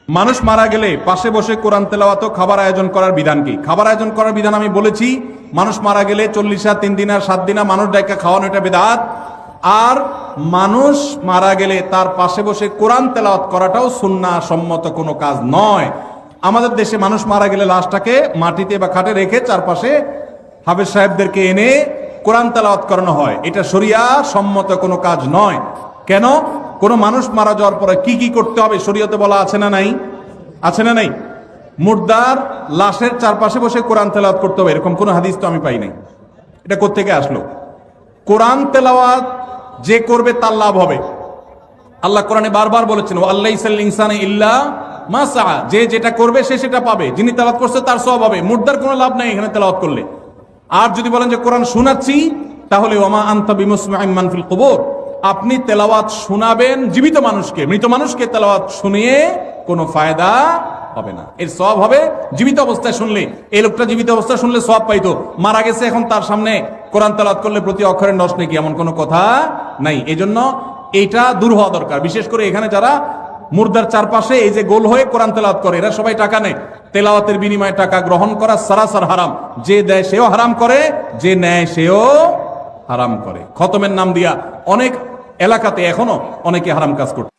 মানুষ মারা গেলে পাশে বসে কোরআন তেলাওয়াত ও খাবার আয়োজন করার বিধান কি? খাবার আয়োজন করার বিধান আমি বলেছি, মানুষ মারা গেলে 40 3 দিন আর 7 দিন মানুষ ডাইকা খাওয়ানো এটা বিদআত। আর মানুষ মারা গেলে তার পাশে বসে কোরআন তেলাওয়াত করাটাও সুন্নাহ সম্মত কোনো কাজ নয়। আমাদের দেশে মানুষ মারা গেলে লাশটাকে মাটিতে বা খাটে রেখে চারপাশে হাফেজ সাহেবদেরকে এনে কোরআন তেলাওয়াত করানো হয়, এটা শরিয়া সম্মত কোনো কাজ নয়। কেন? কোনো মানুষ মারা যাওয়ার পরে কি কি করতে হবে শরীয়তে বলা আছে না নাই? আছে না নাই? মুর্দার লাশের চারপাশে বসে কোরআন তেলাওয়াত করতে হবে, এরকম কোনো হাদিস তো আমি পাই নাই। এটা কোত্থেকে আসলো? কোরআন তেলাওয়াত যে করবে তার লাভ হবে। আল্লাহ কোরআনে বারবার বলেছেন, ওয়াল্লাইসাল ইনসানা ইল্লা মা সাআ, যে যেটা করবে সে সেটা পাবে, যিনি তেলাওয়াত করছে তার সওয়াব হবে। মুর্দার কোনো লাভ নাই এখানে তেলাওয়াত করলে। আর যদি বলেন যে কোরআন শোনাচ্ছি, তাহলে ওমা আনতা বিমুসমিউম মান ফিল কুবুর, আপনি তেলাওয়াত শোনাবেন জীবিত মানুষকে, মৃত মানুষকে তেলাওয়াত শুনিয়ে কোনো ফায়দা হবে না। এর সওয়াব হবে জীবিত অবস্থায় শুনলে। এই লোকটা জীবিত অবস্থায় শুনলে সওয়াব পাইতো, মারা গেছে এখন তার সামনে কোরআন তেলাওয়াত করলে প্রতি অক্ষরের নষ্ট নাকি এমন কোনো কথা নাই। এজন্য এইটা দূর হওয়া দরকার। বিশেষ করে এখানে যারা মুর্দার চারপাশে এই যে গোল হয়ে কোরআন তেলাওয়াত করে, এরা সবাই টাকা নেয়। তেলাওয়াতের বিনিময়ে টাকা গ্রহণ করা সারাসার হারাম। যে দেয় সেও হারাম করে, যে নেয় সেও হারাম করে। খতমের নাম দিয়া অনেক এলাকাতে এখনো অনেকে হারাম কাজ করছে।